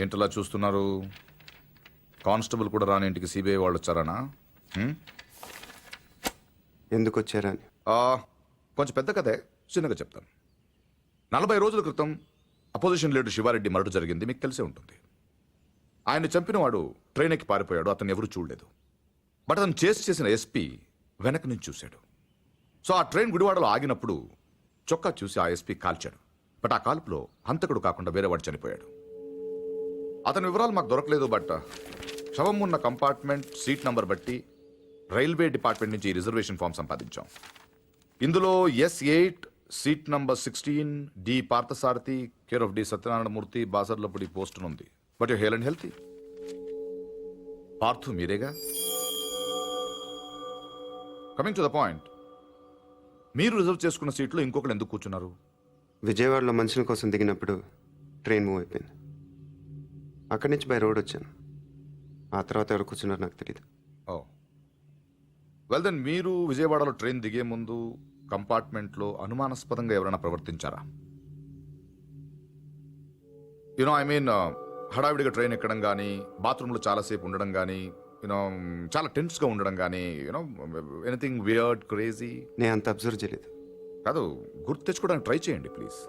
ఏంటలా చూస్తున్నారు? కానిస్టేబుల్ కూడా రాని ఇంటికి సిబిఐ వాళ్ళు వచ్చారనా? ఎందుకు వచ్చారని కొంచెం పెద్ద కథే, చిన్నగా చెప్తాను. 40 రోజుల క్రితం అపోజిషన్ లీడర్ శివారెడ్డి మరణం జరిగింది, మీకు తెలిసే ఉంటుంది. ఆయన చంపిన వాడు ట్రైన్ ఎక్కి పారిపోయాడు, అతను ఎవరు చూడలేదు. బట్ అతను చేసిన ఎస్పీ వెనక నుంచి చూశాడు. సో ఆ ట్రైన్ గుడివాడలో ఆగినప్పుడు చొక్కా చూసి ఆ ఎస్పీ కాల్చాడు. బట్ ఆ కాల్పులో హంతకుడు కాకుండా వేరే వాడు చనిపోయాడు. అతని వివరాలు మాకు దొరకలేదు. బట్ శవం ఉన్న కంపార్ట్మెంట్ సీట్ నంబర్ బట్టి రైల్వే డిపార్ట్మెంట్ నుంచి రిజర్వేషన్ ఫామ్ సంపాదించాం. ఇందులో S8 seat number 16 D Parthasarathi care of D Satyanarayanamurthy Basarlapudi పోస్టును ఉంది. But you hale and healthy. Parthu మీరేగా? కమింగ్ టు ద పాయింట్, మీరు రిజర్వ్ చేసుకున్న సీట్లో ఇంకొకరు ఎందుకు కూర్చున్నారు? విజయవాడలో మనుషుల కోసం దిగినప్పుడు ట్రైన్ మూవ్ అయిపోయింది. అక్కడి నుంచి బై రోడ్ వచ్చాను. ఆ తర్వాత ఎవరు కూర్చున్నారు నాకు తెలియదు. ఓ వెల్ దెన్, మీరు విజయవాడలో ట్రైన్ దిగే ముందు కంపార్ట్మెంట్లో అనుమానాస్పదంగా ఎవరైనా ప్రవర్తించారా? యూనో ఐ మీన్, హడావిడిగా ట్రైన్ ఎక్కడం కానీ, బాత్రూంలో చాలాసేపు ఉండడం కానీ, యూనో చాలా టెన్స్గా ఉండడం కానీ, యూనో ఎనీథింగ్ వియర్డ్, క్రేజీ? నేను అంత అబ్జర్వ్ చేయలేదు. కాదు, గుర్తు తెచ్చుకోవడానికి ట్రై చేయండి ప్లీజ్.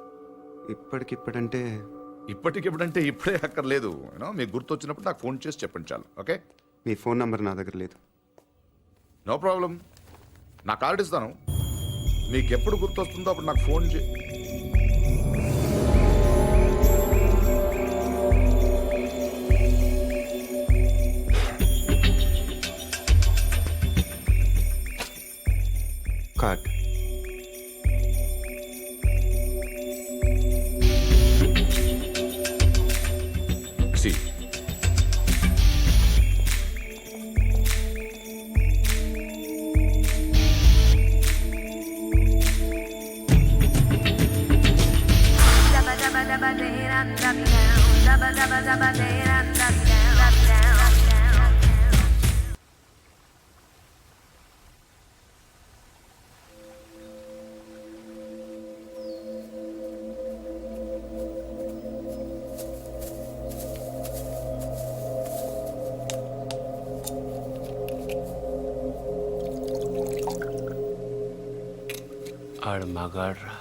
ఇప్పటికిప్పుడంటే ఇప్పుడే అక్కర్లేదు. యూనో మీకు గుర్తు వచ్చినప్పుడు నాకు ఫోన్ చేసి చెప్పండి చాలు. ఓకే? మీ ఫోన్ నంబర్ నా దగ్గర లేదు. నో ప్రాబ్లం, నా కార్డు ఇస్తాను. మీకు ఎప్పుడు గుర్తు వస్తుందో అప్పుడు నాకు ఫోన్ కార్డ్. సి. ఆడు మగాడ్రా.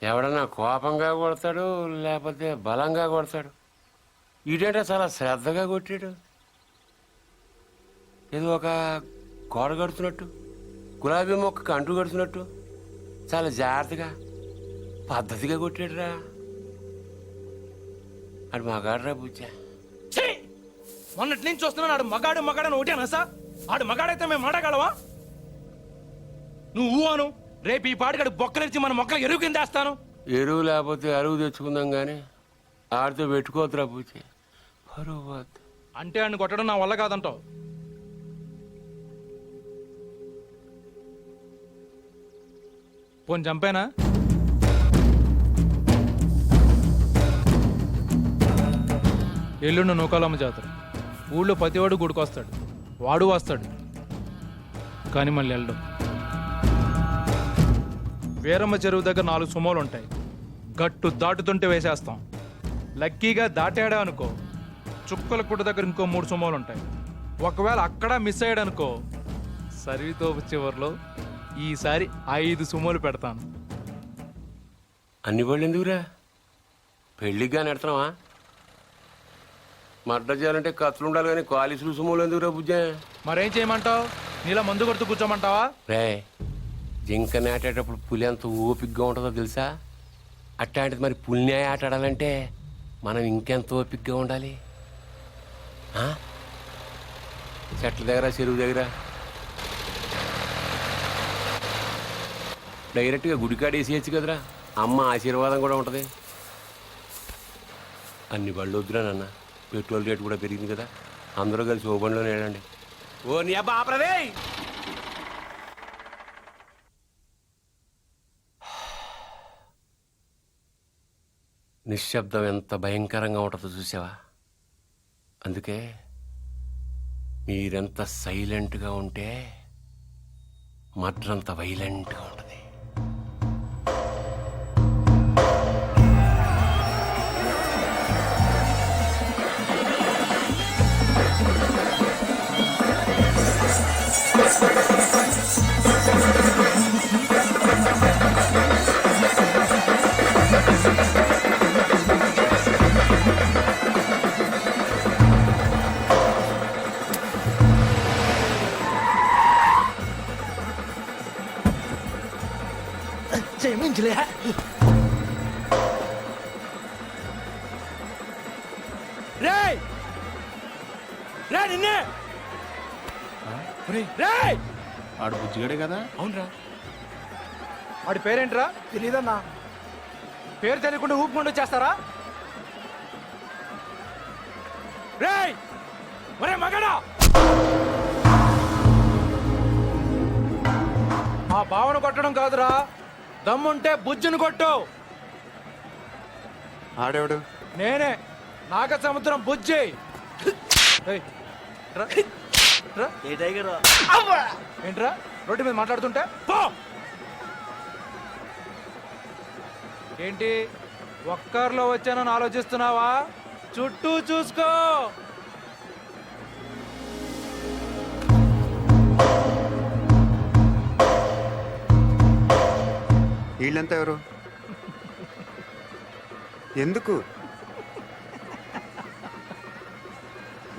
ఎవడన్నా కోపంగా కొడతాడు, లేకపోతే బలంగా కొడతాడు. ఈడేంటే చాలా శ్రద్ధగా కొట్టాడు. ఏదో ఒక గోడ కడుతున్నట్టు, గులాబీ మొక్కకు అంటు కడుతున్నట్టు చాలా జాగ్రత్తగా పద్ధతిగా కొట్టాడురా. ఆడు మగాడ్రా బుజ్జా. మొన్నటి నుంచి చూస్తున్నాను. ఆడు మగాడు మగాడని ఒకటేనా సార్? ఆడు మగాడైతే మేము మాటగాలవా? నువ్వు అను, రేపు ఈ పాటికాడు బొక్కలిచ్చి మన మొక్కలు ఎరువు కింద వేస్తాను. ఎరువు లేకపోతే అరువు తెచ్చుకుందాం కానీ ఆడితో పెట్టుకోవద్దురా పూచి. పరువు అంటే ఆడిని కొట్టడం నా వల్ల కాదంటావు. పోని చంపేనా? ఎల్లుండి నూకాలమ్మ జాతర. ఊళ్ళో ప్రతివాడు గుడికొస్తాడు, వాడు వస్తాడు, కానీ మళ్ళీ వెళ్ళడం. వీరమ్మ చెరువు దగ్గర 4 సుమోలు ఉంటాయి. గట్టు దాటుతుంటే వేసేస్తాం. లక్కీగా దాటాడా అనుకో, చుక్కల గుట్ట దగ్గర ఇంకో 3 సుమోలు ఉంటాయి. ఒకవేళ అక్కడ మిస్ అయ్యాడనుకో, సర్వీతోపు చివరిలో ఈసారి 5 సుమోలు పెడతాను. అన్ని వాళ్ళు ఎందుకురా? పెళ్ళిగా నెడతావా? మర్డర్ చేయాలంటే కత్తులు ఉండాలి కానీ కాలీసులు సుమోలు ఎందుకురా బుజ్జా? మరేం చేయమంటావు? నీలా మందు కొడుతూ కూర్చోమంటావా? రే, జింక నాటేటప్పుడు పులి ఎంత ఓపికగా ఉంటుందో తెలుసా? అట్లాంటిది మరి పులిని ఆట ఆడాలంటే మనం ఇంకెంత ఓపికగా ఉండాలి. చెట్ల దగ్గర, చెరువు దగ్గర డైరెక్ట్గా గుడికాడ వేసేయచ్చు కదరా. అమ్మ ఆశీర్వాదం కూడా ఉంటుంది. అన్ని బళ్ళు వద్దురా నాన్న, పెట్రోల్ రేటు కూడా పెరిగింది కదా. అందరూ కలిసి ఓ బండిలో నేడండి. ఓ నీ అబ్బా ఆపరదే. నిశ్శబ్దం ఎంత భయంకరంగా ఉంటుందో చూసావా? అందుకే మీరెంత సైలెంట్గా ఉంటే మర్డర్ అంత వైలెంట్గా ఉంటుంది. తెలుసులే. రేయ్ రే నిన్నే రేయ్. ఆడు బుజ్జిగాడే కదా. అవునరా, వాడి పేరేంట్రా? తెలీదన్నా. పేరు తెలియకుండా ఊపుకుండా వచ్చేస్తారా? రేయ్ ఒరే మగడా, ఆ భావన కొట్టడం కాదురా, దమ్ముంటే బుజ్జును కొట్టు. ఆడేవాడు? నేనే, నాగ సముద్రం బుజ్జి. ఏయ్, రా, రా. ఏ టైగర్ ఏంట్రా రోడ్డు మీద మాట్లాడుతుంటే? పో. ఏంటి ఒక్కర్లో వచ్చానని ఆలోచిస్తున్నావా? చుట్టూ చూసుకో. వీళ్ళంతా ఎవరు? ఎందుకు?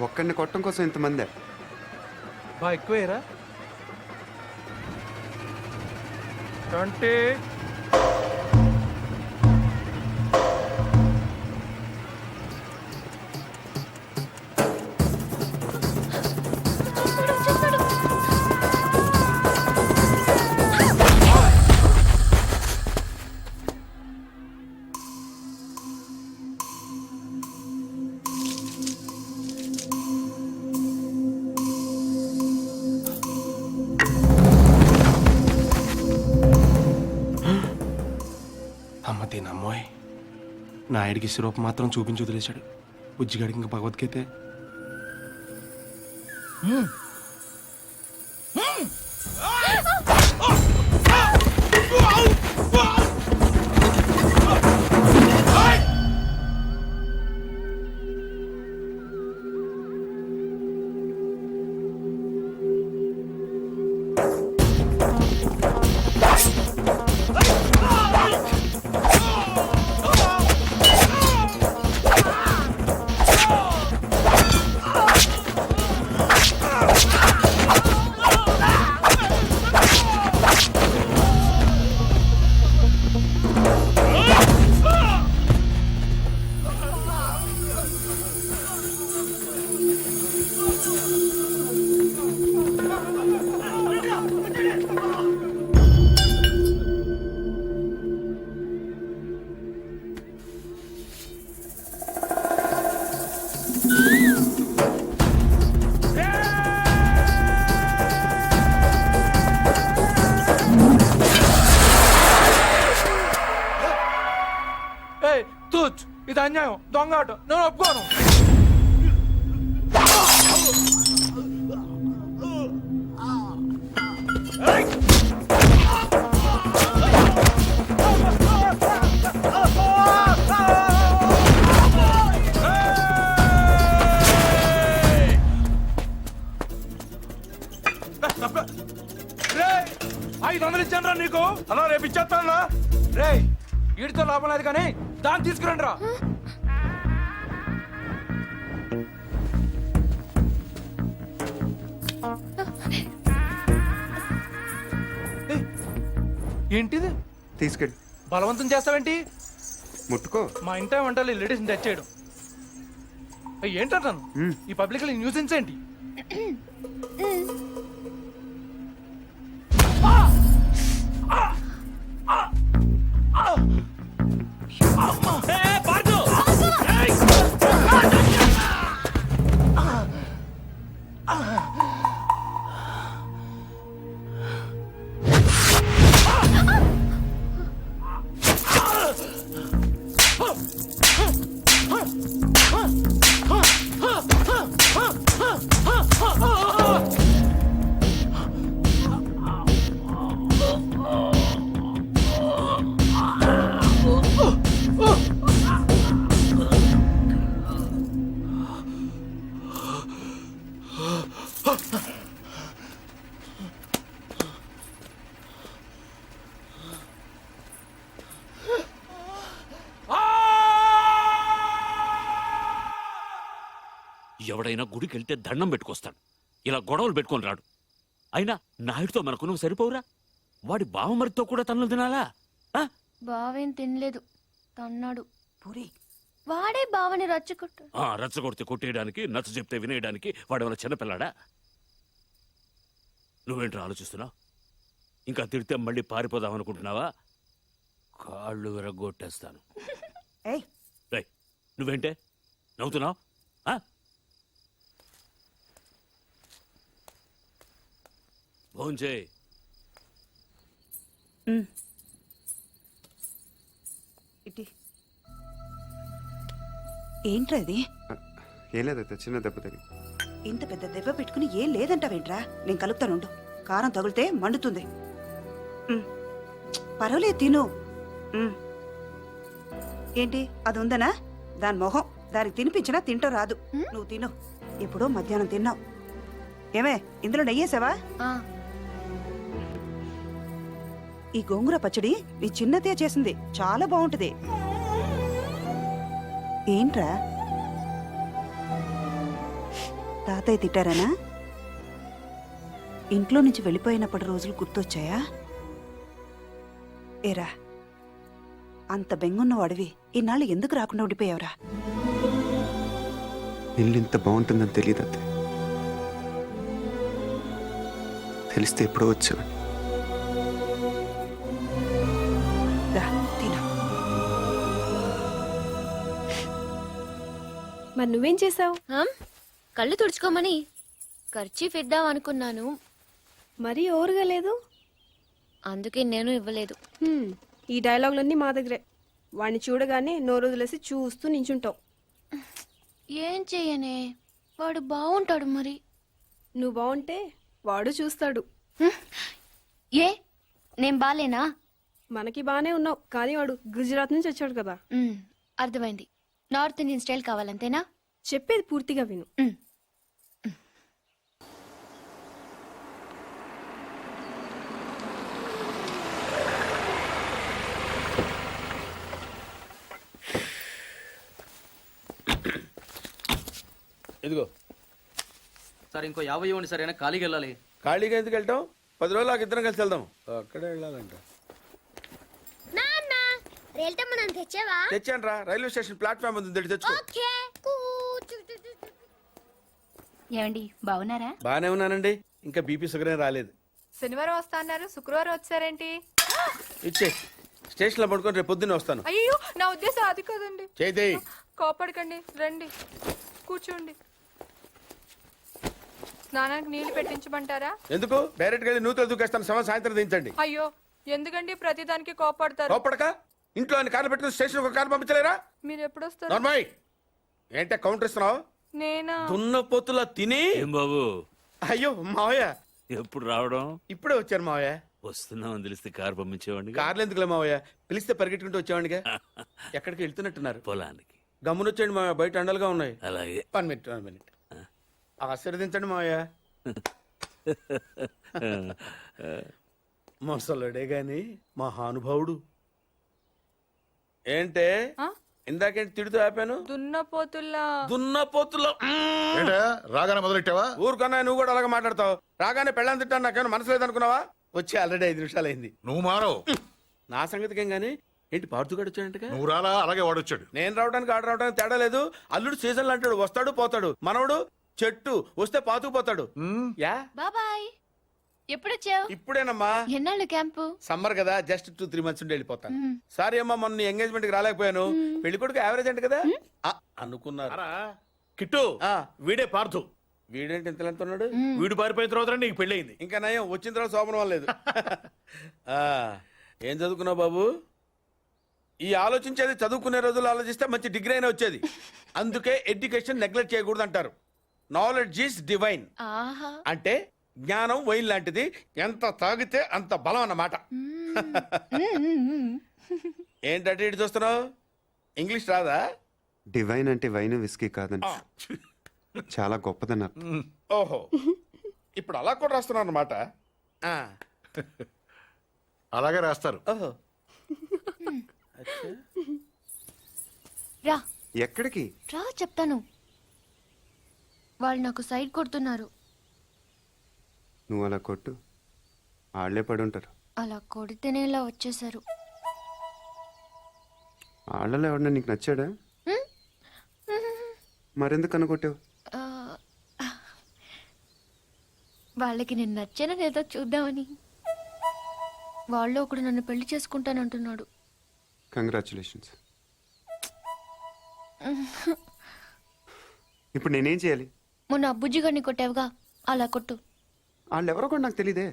ఒక్కడిని కొట్టడం కోసం ఇంతమందే? బా ఎక్కువేరా. 20. అమ్మ దీనమ్మోయ్, నాయుడికి సిరూప్ మాత్రం చూపించి వదిలేశాడు. బుజ్జిగాడికి ఇంకా భగవద్గీతే. ఏయ్ తూచ్, ఇది అన్యాయం, దొంగ ఆట, నేను ఒప్పుకోను. రేయ్, 500 ఇచ్చాను రా నీకు. అలా రేపు ఇచ్చేస్తాను. రే వీడితో లాభం లేదు కానీ దాన్ని తీసుకురండి రా. ఏయ్, ఏంటిది? తీసుకెళ్ళి బలవంతం చేస్తావేంటి? ముట్టుకో. మా ఇంట వంటలు లేడీస్ని టచ్ చేయడం. ఏయ్, ఏంటంటాను ఈ పబ్లిక్ న్యూసెన్స్ ఏంటి? ఎవడైనా గుడికి వెళ్తే దండం పెట్టుకొస్తాడు, ఇలా గొడవలు పెట్టుకొని రాడు. అయినా నాయుడితో మనకున్న సరిపోవురా? వాడి బావమరితో కూడా తన్నులు తినాలా? ఆ? బావేం తినలేదు తన్నాడు. పూరి వాడే బావని రచ్చుకుంటాడు. రెచ్చగొడితే కొట్టేయడానికి, నచ్చ చెప్తే వినేయడానికి వాడేమైనా చిన్నపిల్లాడా? నువ్వేంట్రా ఆలోచిస్తున్నావు? ఇంకా తిడితే మళ్ళీ పారిపోదాం అనుకుంటున్నావా? కాళ్ళు విరగొట్టేస్తాను. ఏయ్ రేయ్, నువ్వేంటే నవ్వుతున్నావు? భోంచేయ్. ఇటీ ఏంట్రా ఇది? ఏం లేదైతే చిన్న దెబ్బ తగిలి. ఇంత పెద్ద దెబ్బ పెట్టుకుని ఏం లేదంటావేంట్రా? నేను కలుపుతానుండు. కారం తగిలితే మండుతుంది. పర్వాలేదు తిను. ఏంటి అది ఉందనా? దాని మొహం దానికి తినిపించినా తింటూ రాదు. నువ్వు తిను. ఎప్పుడో మధ్యాహ్నం తిన్నావు. ఏమే ఇందులో నెయ్యేసావా? ఆ, ఈ గోంగూర పచ్చడి నీ చిన్నతే చేసింది. చాలా బాగుంటది. ఏంట్రా తాతయ్య తిట్టారనా? ఇంట్లో నుంచి వెళ్ళిపోయినప్పటి రోజులు గుర్తొచ్చాయా? ఏరా అంత బెంగున్న వాడివి ఇన్నాళ్ళు ఎందుకు రాకుండా ఉండిపోయావురా? ఇల్లు ఇంత బాగుంటుందని తెలియదు అత్తే. తెలిస్తే ఎప్పుడో వచ్చేవాడిని. రా, తిను. మరి నువ్వేం చేసావు? కళ్ళు తుడుచుకోమని ఖర్చీఫ్ ఇద్దాం అనుకున్నాను. మరీ ఓరుగా లేదు. అందుకే నేను ఇవ్వలేదు. ఈ డైలాగులన్నీ మా దగ్గరే. వాడిని చూడగానే నోరు వదిలేసి చూస్తూ నించుంటావు. ఏం చెయ్యనే, వాడు బాగుంటాడు మరి. నువ్వు బాగుంటే వాడు చూస్తాడు. ఏ నేను బాలేనా? మనకి బానే ఉన్నావు, కానీ వాడు గుజరాత్ నుంచి వచ్చాడు కదా. అర్థమైంది. నార్త్ ఇండియన్ స్టైల్ కావాలంతేనా? చెప్పేది పూర్తిగా విను. ఇదిగో సార్ ఇంకో 50 ఇవ్వండి సార్, అయినా ఖాళీకి వెళ్ళాలి. ఖాళీగా ఎందుకు వెళ్తాం? 10 రోజులు నాకు ఇద్దరం కలిసి వెళ్దాం. అక్కడే వెళ్ళాలంట. తెచ్చాను రా, రైల్వే స్టేషన్ ప్లాట్ఫామ్ ఉంది, తెచ్చుకో. ఏమండి బాగున్నారా? బానే ఉన్నానండి. ఇంకా బీపీ షుగర్ ఏం రాలేదు. శనివారం వస్తా అన్నారు, శుక్రవారం వచ్చారేంటి? ఇచ్చే స్టేషన్లో పడుకొని రేపు పొద్దున్నే వస్తాను. అయ్యో నా ఉద్దేశం అది కాదండి. చేయి. కోపడకండి, రండి కూర్చోండి. స్నానానికి నీళ్లు పెట్టించమంటారా? ఎందుకు? డైరెక్ట్ గా నూతులు దూకేస్తాను. సాయంత్రం దించండి. అయ్యో ఎందుకండి ప్రతిదానికి కోపడతారు? కోపడక ఇంట్లో అన్ని కార్లు పెట్టుకుని స్టేషన్ ఒక కారు పంపించలేరా? మీరు ఎప్పుడు వస్తారు? నార్మల్ ఏంటే కౌంటర్ ఇస్తున్నావు? నేనా? దున్న పొత్తులా తిని. ఏం బాబు, అయ్యో మావయ్య ఎప్పుడు రావడం? ఇప్పుడే వచ్చాను మావయ్య. వస్తున్నామని తెలిస్తే కారు పంపించేవాడిని. కార్లు ఎందుకులే మావయ్య, పిలిస్తే పరిగెట్టుకుంటూ వచ్చేవాడిగా. ఎక్కడికి వెళ్తున్నట్టున్నారు? పొలానికి. గమ్మునొచ్చేయండి మావయ్య, బయట అండలుగా ఉన్నాయి. అలాగే. 1 మినిట్. ఆశీర్వదించండి మావయ్య. మొసలుడే గాని మహానుభావుడు. ఏంటే ఇందాకేంటి తిడుతూ ఆపాను? దున్నపోతుల్లో రాగానే మొదలెట్టావా? ఊరుకన్నా నువ్వు కూడా అలాగే మాట్లాడతావు. రాగానే పెళ్ళని తిట్టాను నాకేమైనా మనసు లేదనుకున్నావా? వచ్చి ఆల్రెడీ 5 నిమిషాలు అయింది. నువ్వు మారవు. నా సంగతికేం గానీ ఏంటి పార్తుగాడు వచ్చాడంటగా? నువ్వు రాలా, అలాగే వాడొచ్చాడు. నేను రావడానికి ఆడ రావడానికి తేడా లేదు. అల్లుడు సీజన్లు అంటాడు, వస్తాడు పోతాడు. మనవడు చెట్టు వస్తే పాతుకుపోతాడు. యా బాబాయ్. ఎప్పుడొచ్చావు? ఇప్పుడేనమ్మా. ఎన్నాళ్ళు క్యాంపు? సమ్మర్ కదా, జస్ట్ 2-3 మంత్స్ ఉండి వెళ్ళిపోతాను. సారీ అమ్మా, మొన్న ఎంగేజ్మెంట్ కి రాలేకపోయాను. పెళ్లి కొడుకు యావరేజ్ అంట కదా అనుకున్నారు. కిట్టు, వీడే పార్థు. వీడేంటి ఇంత ఎంత ఉన్నాడు? వీడు పారిపోయిన తర్వాత నీకు పెళ్ళయింది. ఇంకా నయం, వచ్చిన తర్వాత శోభనం వల్లేదు. ఏం చదువుకున్నావు బాబు? ఈ ఆలోచించేది చదువుకునే రోజులు ఆలోచిస్తే మంచి డిగ్రీ అయినా వచ్చేది. అందుకే ఎడ్యుకేషన్ నెగ్లెక్ట్ చేయకూడదు అంటారు. Knowledge is divine. అంటే జ్ఞానం వైన్ లాంటిది, ఎంత తాగితే అంత బలం అన్నమాట. ఏంటంటే ఇటు చూస్తున్నావు? ఇంగ్లీష్ రాదా? డివైన్ అంటే వైన్ విస్కీ కాదని, చాలా గొప్పదని అర్థం. ఓహో, ఇప్పుడు అలా కూడా రాస్తున్నావు అన్నమాట. అలాగే రాస్తారు. ఓహో, రా. ఎక్కడికి రా చెప్తాను. వాళ్ళు నాకు సైడ్ కొడుతున్నారు. నువ్వు అలా కొట్టు, ఆళ్లే పడి ఉంటారు. అలా కొడితేనే ఇలా వచ్చేసారు. వాళ్ళలో ఎవడన్నా నీకు నచ్చాడా మరెందుకు అనుకుంటావు ఆ, వాళ్ళకి నేను నచ్చానని ఏదో చూద్దామని. వాళ్ళు ఒకడు నన్ను పెళ్లి చేసుకుంటానంటున్నాడు. కంగ్రాచులేషన్స్. ఇప్పుడు నేనేం చేయాలి? మొన్న అబ్బుజ్జి గారిని కొట్టావుగా, అలా కొట్టు. వాళ్ళు ఎవరో కూడా నాకు తెలీదే.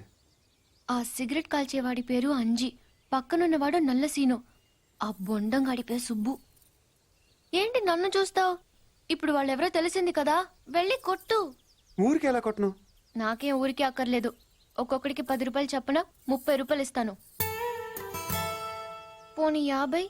ఆ సిగరెట్ కాల్చేవాడి పేరు అంజి, పక్కనున్నవాడు నల్ల సీను, ఆ బొండంగాడి పేరు సుబ్బు. ఏంటి నన్ను చూస్తావు? ఇప్పుడు వాళ్ళెవరో తెలిసింది కదా, వెళ్ళి కొట్టు. ఊరికి ఎలా కొట్టను? నాకేం ఊరికే అక్కర్లేదు. ఒక్కొక్కడికి 10 రూపాయలు చప్పున 30 రూపాయలు ఇస్తాను. పోనీ 50?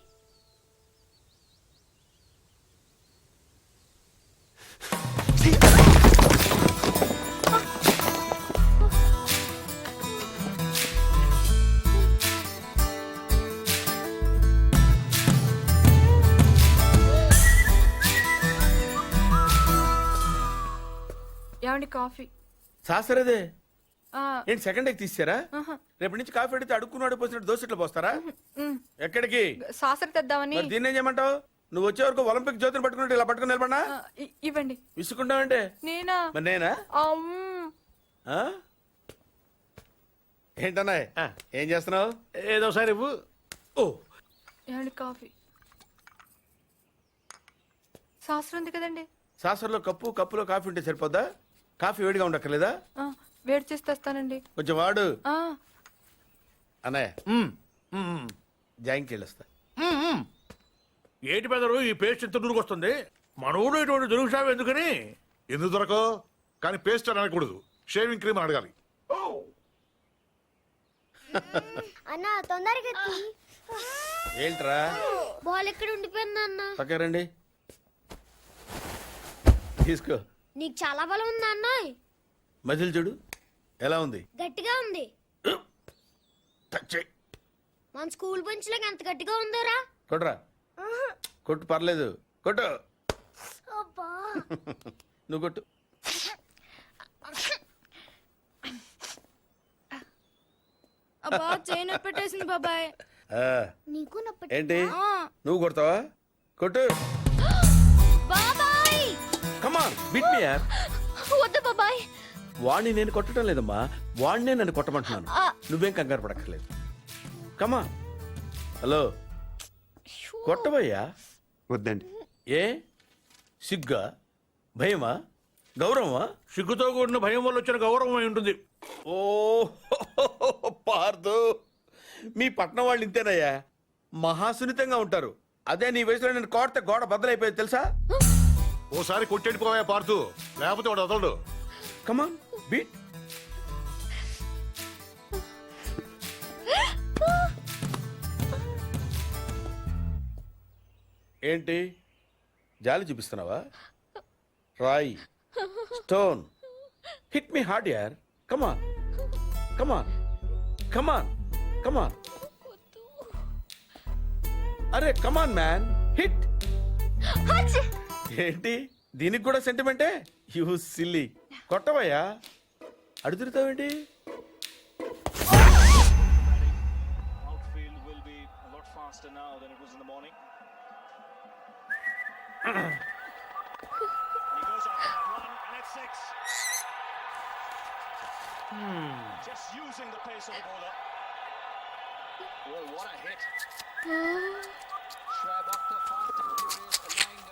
ఏమండి కాఫీ? శాస్త్రదే ఏంటి సెకండ్ ఎగ్ తీసారా? రేపటి నుంచి కాఫీ అడిగితే అడుక్కున్నాడు పోసినట్టు దోశట్లు పోస్తారా? ఎక్కడికి? సాసర తెద్దామని. మరి దీన్ని ఏం చేయమంటావు? నువ్వు వచ్చే వరకు ఒలింపిక్ జ్యోతిని పట్టుకున్నట్టు ఇలా పట్టుకుని నిలబడినా ఇవ్వండి. విసుకుంటావంటే నేనా? మరి నేనా? ఆ? ఏంటన్నా ఏం చేస్తున్నావు? ఏదో ఒకసారి ఇవ్వు. ఓ ఏమండి కాఫీ? సాసర ఉంది కదండి. సాసర్లో కప్పులో కాఫీ ఉంటే సరిపోద్దా? కాఫీ వేడిగా ఉండక్కర్లేదా? వేడి చేసి తెస్తానండి. కొంచెం వాడు అన్నయ్య. జాయింకి వెళ్ళొస్తా. ఏటి పెదరు ఈ పేస్ట్ ఎంత దూరకు వస్తుంది? మనోడు ఇటువంటి దొరుకుతావు ఎందుకని? ఎందుకు దొరకో కానీ పేస్ట్ అని అనకూడదు, షేవింగ్ క్రీమ్ అని అడగాలి. అన్నా తొందరగా ఏంట్రా బాల్ ఎక్కడ ఉండిపోయింది అన్న? పక్క రండి, తీసుకో. నీకు చాలా బలం ఉందా అన్న? మజిల్ చూడు ఎలా ఉంది. గట్టిగా ఉంది. టచ్ చెయ్. మన స్కూల్ బెంచ్ లాగా ఎంత గట్టిగా ఉందోరా. కొట్టురా, కొట్టు పర్లేదు, కొట్టు. నువ్వు కొట్టు. అబ్బా చైన్ పెట్టేసింది బాబాయ్. ఆ, నీకు ఏంటి నువ్వు కొడతావా? కొట్టు. బాబాయ్ కమాన్ బిట్ మీ యార్. వద్దు బాబాయ్. వాణ్ణి నేను కొట్టడం లేదమ్మా, వాణ్ణే నన్ను కొట్టమంటున్నాను. నువ్వేం కంగారు పడక్కర్లేదు. కమా. హలో కొట్టబోయ్యా. వద్దండి. ఏ సిగ్గా, భయమా, గౌరవమా? సిగ్గుతో కూడిన భయం వల్ల వచ్చిన గౌరవం అయి ఉంటుంది. ఓ పార్దు, మీ పట్నం వాళ్ళు ఇంతేనయ్యా, మహాసున్నితంగా ఉంటారు. అదే నీ వయసులో నేను కోడితే గోడ బద్దలైపోయేది తెలుసా? ఓసారి కొట్టెడిపోయా పార్తు, లేకపోతే వాడు వదలడు. కమాన్ బీట్. ఏంటి జాలి చూపిస్తున్నావా? రాయ్, స్టోన్, హిట్ మీ హార్డ్ యార్. కమాన్ కమాన్ కమాన్ కమాన్. అరే కమాన్ మ్యాన్, హిట్. ఏంటి దీనికి కూడా సెంటిమెంటే? You silly. కొట్టవయ్యా, అడుగుతావేంటి? Just using the pace of the bowler. Oh, what a hit. Schwab off the fast and furious, allowing